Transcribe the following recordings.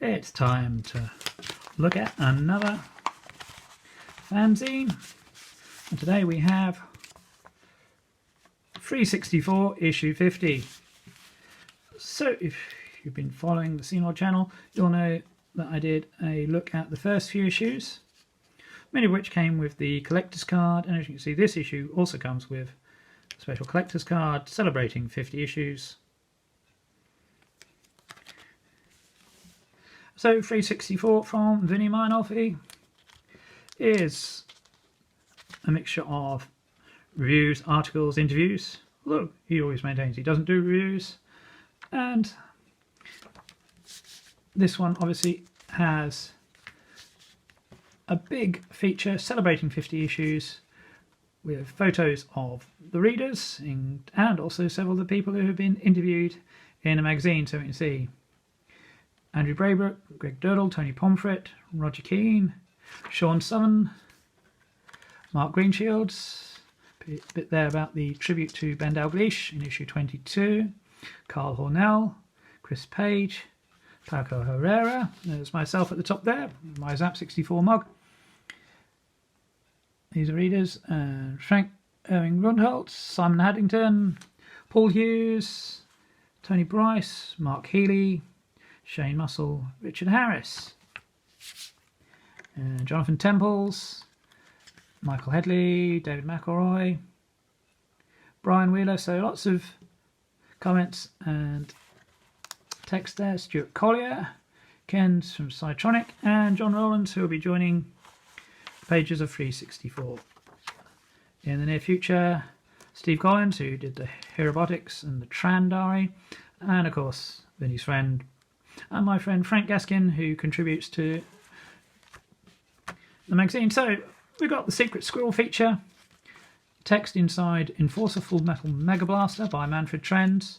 It's time to look at another fanzine, and today we have FREEZE64 issue 50. So if you've been following the Seymour channel, you'll know that I did a look at the first few issues, many of which came with the collector's card, and as you can see this issue also comes with a special collector's card celebrating 50 issues. So FREEZE64 from Vinny Mainolfi is a mixture of reviews, articles, interviews, although he always maintains he doesn't do reviews, and this one obviously has a big feature celebrating 50 issues with photos of the readers and also several of the people who have been interviewed in a magazine. So we can see Andrew Braybrook, Greg Durdle, Tony Pomfret, Roger Keane, Sean Southern, Mark Greenshields, a bit there about the tribute to Ben Dalglish in issue 22, Carl Hornell, Chris Page, Paco Herrera, there's myself at the top there, my Zap64 mug. These are readers, Frank Irving Rundholtz, Simon Haddington, Paul Hughes, Tony Bryce, Mark Healy, Shane Muscle, Richard Harris, Jonathan Temples, Michael Headley, David McElroy, Brian Wheeler, so lots of comments and text there. Stuart Collier, Ken's from Cytronic, and John Rowlands, who will be joining the pages of FREEZE64. In the near future, Steve Collins, who did the Herobotics and the Tran Diary, and of course Vinny's friend and my friend Frank Gaskin, who contributes to the magazine. So we've got the Secret Squirrel feature, text inside Enforcer Full Metal Mega Blaster by Manfred Trends,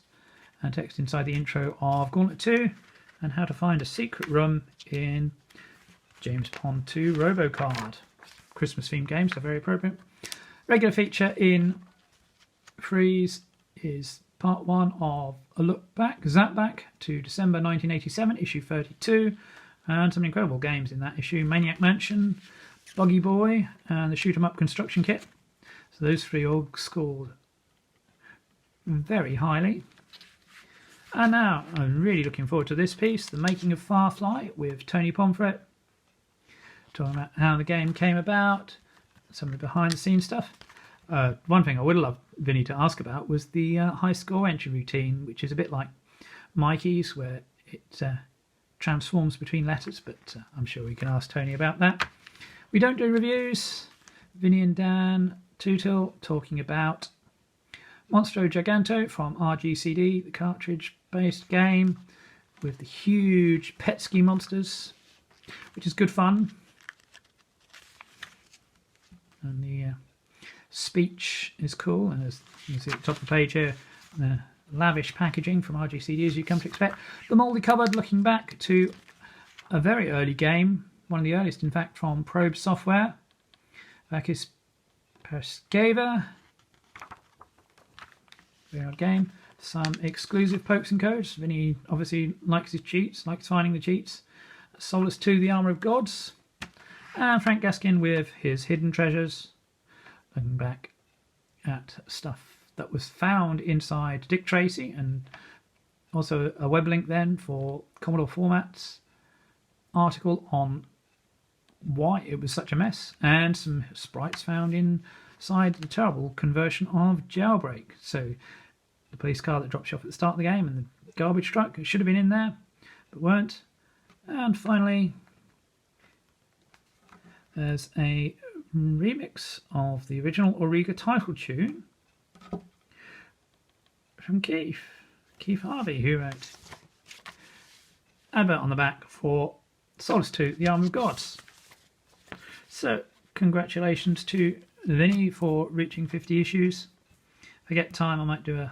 and text inside the intro of Gauntlet 2, and how to find a secret room in James Pond 2 Robocard. Christmas themed game, so very appropriate. Regular feature in Freeze is part 1 of a look back, zap back to December 1987, issue 32, and some incredible games in that issue: Maniac Mansion, Buggy Boy, and the Shoot 'em Up construction kit. So those three all scored very highly. And now I'm really looking forward to this piece, The Making of Firefly, with Tony Pomfret, talking about how the game came about, some of the behind the scenes stuff. One thing I would love Vinny to ask about was the high score entry routine, which is a bit like Mikey's, where it transforms between letters, but I'm sure we can ask Tony about that. We don't do reviews. Vinny and Dan Tutil talking about Monstro Giganto from RGCD, the cartridge-based game with the huge Petsky monsters, which is good fun. And the speech is cool, and as you can see at the top of the page here, the lavish packaging from RGCD as you come to expect. The mouldy cupboard looking back to a very early game, one of the earliest in fact, from Probe Software, Vakis Perskeva. Very odd game. Some exclusive pokes and codes. Vinny obviously likes his cheats, likes finding the cheats. Solus 2, The Armour of Gods. And Frank Gaskin with his hidden treasures, looking back at stuff that was found inside Dick Tracy, and also a web link then for Commodore Formats article on why it was such a mess, and some sprites found inside the terrible conversion of Jailbreak. So the police car that dropped you off at the start of the game and the garbage truck, it should have been in there but weren't. And finally there's a remix of the original Auriga title tune from Keith Harvey, who wrote advert on the back for Solus 2, The Armour of Gods. So congratulations to Vinny for reaching 50 issues, I get time, I might do a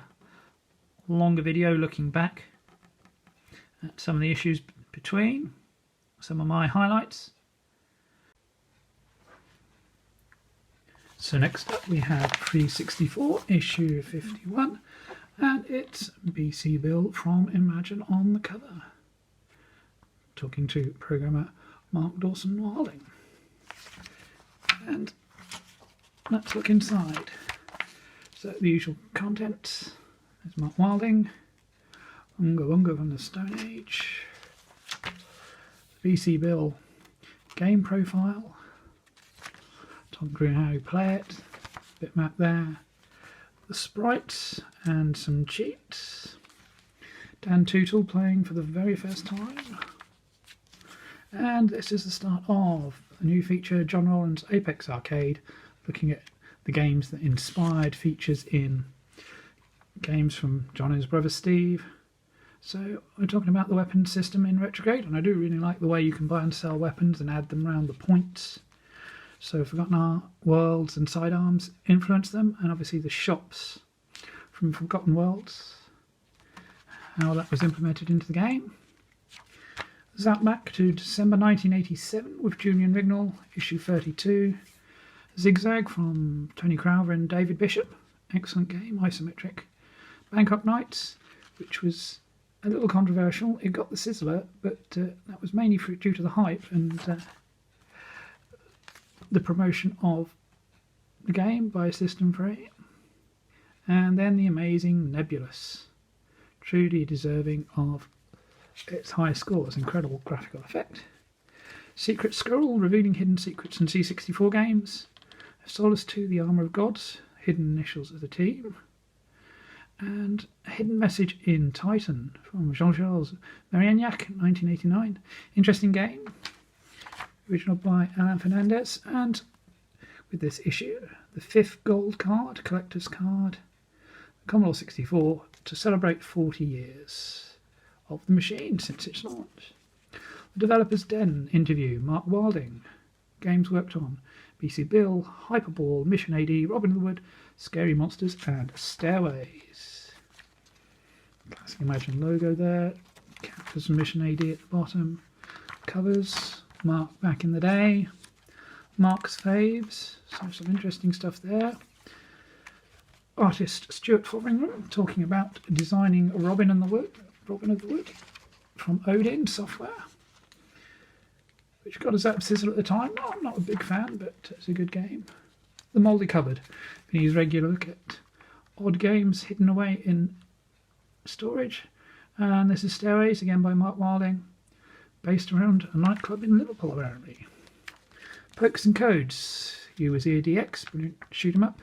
longer video looking back at some of the issues between, some of my highlights. So next up we have FREEZE64 issue 51, and it's BC Bill from Imagine on the cover, talking to programmer Mark Dawson-Wilding. And let's look inside. So the usual contents. There's Mark Wilding, Unga Wunga from the Stone Age, BC Bill game profile, talking through how you play it, bitmap there, the sprites and some cheats, Dan Tootle playing for the very first time, and this is the start of a new feature, John Rowland's Apex Arcade, looking at the games that inspired features in games from John and his brother Steve. So we're talking about the weapon system in Retrograde, and I do really like the way you can buy and sell weapons and add them around the points. So Forgotten Our Worlds and Sidearms influence them, and obviously the shops from Forgotten Worlds, how that was implemented into the game. Zap back to December 1987 with Julian Rignall, issue 32. Zigzag from Tony Crowther and David Bishop, excellent game, isometric. Bangkok Nights, which was a little controversial. It got the Sizzler, but that was mainly due to the hype and the promotion of the game by System 3. And then the amazing Nebulous, truly deserving of its high scores, incredible graphical effect. Secret Scroll, revealing hidden secrets in C64 games. Solace 2, The Armour of Gods, hidden initials of the team. And a hidden message in Titan from Jean-Charles Mariignac, 1989. Interesting game, original by Alan Fernandez. And with this issue, the 5th gold card, collector's card, Commodore 64, to celebrate 40 years of the machine since its launch. The Developer's Den interview, Mark Wilding. Games worked on BC Bill, Hyperball, Mission AD, Robin of the Wood, Scary Monsters and Stairways. Classic Imagine logo there, characters from Mission AD at the bottom, covers, Mark back in the day, Mark's faves, so some interesting stuff there. Artist Stuart Fotheringham talking about designing Robin of the Wood from Odin Software, which got us out of Sizzle at the time. No, I'm not a big fan, but it's a good game. The Mouldy Cupboard, Vinny's regular look at odd games hidden away in storage. And this is Stairways, again by Mark Wilding, based around a nightclub in Liverpool apparently. Pokes and Codes, USEDX, brilliant shoot 'em up,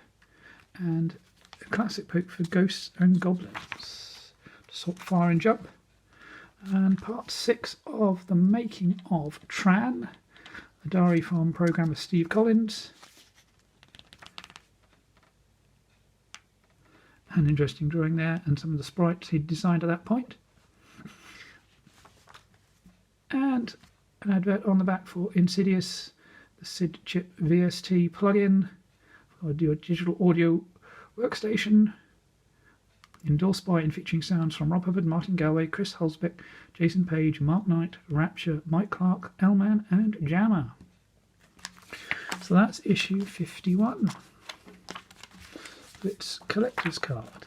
and a classic poke for ghosts and goblins. Sort Fire and Jump. And part 6 of the making of Tran, a diary from programmer Steve Collins. An interesting drawing there, and some of the sprites he'd designed at that point. And an advert on the back for Insidious, the SID chip VST plugin for your digital audio workstation. Endorsed by and featuring sounds from Rob Hubbard, Martin Galway, Chris Hulsbeck, Jason Page, Mark Knight, Rapture, Mike Clark, Elman and Jammer. So that's issue 51. Its collector's card.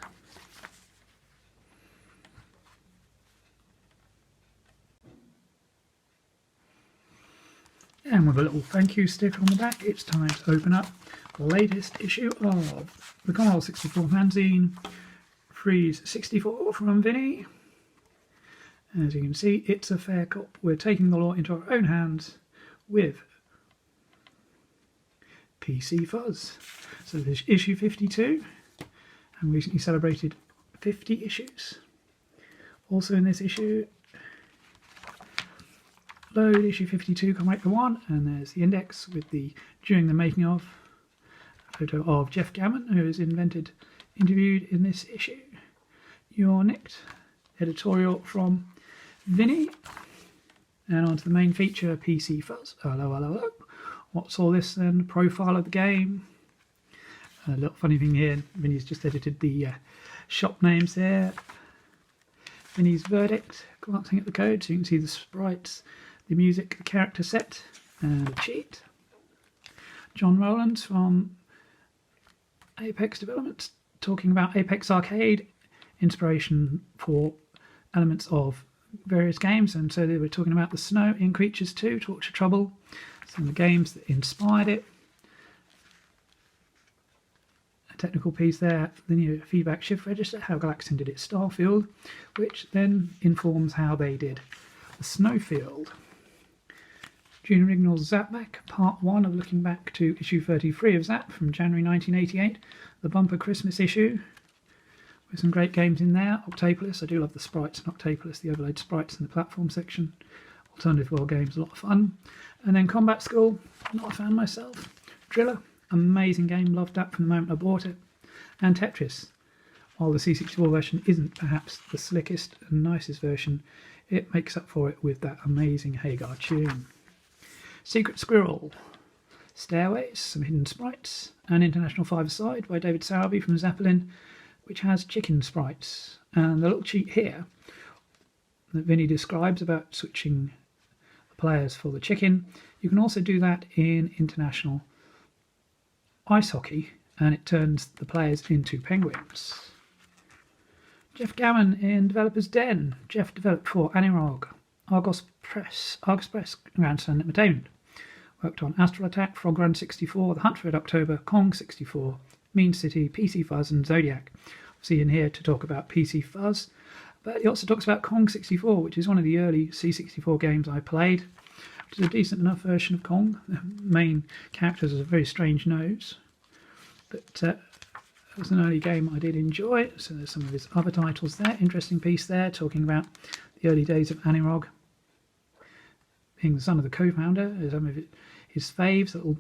And with a little thank you sticker on the back, it's time to open up the latest issue of the Commodore 64 fanzine, FREEZE64 from Vinny. As you can see, it's a fair cop. We're taking the law into our own hands with PC Fuzz. So this is issue 52, and recently celebrated 50 issues. Also in this issue, load issue 52, Comic 1, and there's the index with the during the making of a photo of Jeff Gammon, who is interviewed in this issue. You're Nicked, editorial from Vinny, and on to the main feature, PC Fuzz. Hello, hello, hello. What's all this then? Profile of the game, A little funny thing here, Vinny's just edited the shop names there. Vinny's Verdict, glancing at the code so you can see the sprites, the music, the character set, and a cheat. John Rowlands from Apex Development, talking about Apex Arcade, inspiration for elements of various games, and so they were talking about the snow in Creatures 2, Torture Trouble, some of the games that inspired it. A technical piece there, linear feedback shift register, how Galaxian did its Starfield, which then informs how they did the Snowfield. Junior Ignal's Zapback, part 1 of looking back to issue 33 of Zap from January 1988, the bumper Christmas issue, with some great games in there. Octapolis, I do love the sprites in Octapolis, the overlaid sprites in the platform section. Alternative World games, a lot of fun. And then Combat School, not a fan myself. Driller, amazing game, loved that from the moment I bought it. And Tetris, while the C64 version isn't perhaps the slickest and nicest version, it makes up for it with that amazing Hagar tune. Secret Squirrel, Stairways, some hidden sprites, and International Five-a-Side by David Sowerby from Zeppelin, which has chicken sprites. And the little cheat here that Vinny describes about switching the players for the chicken, you can also do that in International Ice Hockey, and it turns the players into penguins. Jeff Gammon in Developer's Den. Jeff developed for Anirog, Argos Press, Grandstand Entertainment. Worked on Astral Attack, Frog Run 64, The Hunt for Red October, Kong 64, Mean City, PC Fuzz and Zodiac. See in here to talk about PC Fuzz, but he also talks about Kong 64, which is one of the early C64 games I played, which is a decent enough version of Kong. The main character has a very strange nose, but it was an early game I did enjoy. So there's some of his other titles there. Interesting piece there, talking about the early days of Anirog. Being the son of the co-founder, some of his faves, little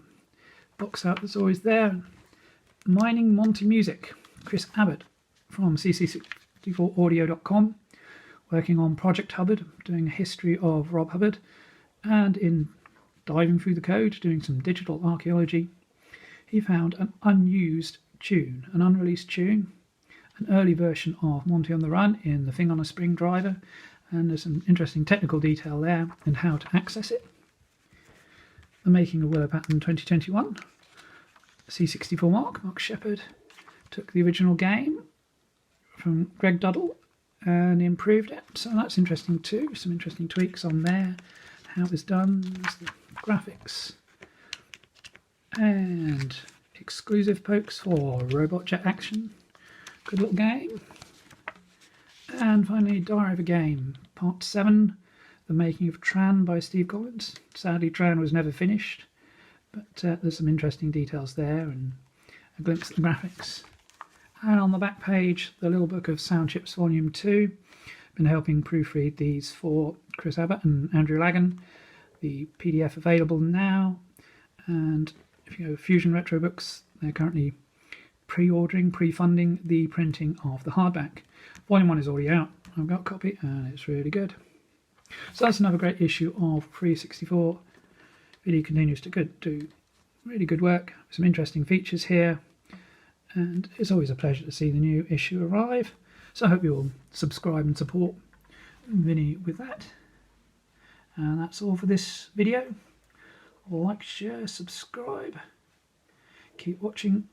box art that's always there. Mining Monty Music, Chris Abbott from cc64audio.com, working on Project Hubbard, doing a history of Rob Hubbard, and in diving through the code, doing some digital archaeology, he found an unused tune, an unreleased tune, an early version of Monty on the Run in the Thing on a Spring driver, and there's some interesting technical detail there and how to access it. The Making of Willow Pattern 2021, C64 Mark Shepherd took the original game from Greg Duddle and improved it, so that's interesting too. Some interesting tweaks on there, how it was done. There's the graphics and exclusive pokes for Robot Jet Action, good little game. And finally, Diary of a Game, Part 7, The Making of Tran by Steve Collins. Sadly, Tran was never finished, but there's some interesting details there and a glimpse at the graphics. And on the back page, the little book of Sound Chips Volume 2. Been helping proofread these for Chris Abbott and Andrew Lagan. The PDF available now, and if you go to Fusion Retro Books, they're currently pre-funding the printing of the hardback. Volume 1 is already out. I've got a copy and it's really good. So that's another great issue of FREEZE64. Really continues to do really good work. Some interesting features here, and it's always a pleasure to see the new issue arrive. So I hope you will subscribe and support Vinny with that. And that's all for this video. Like, share, subscribe. Keep watching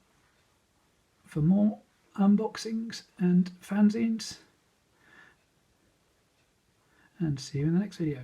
for more unboxings and fanzines. And see you in the next video.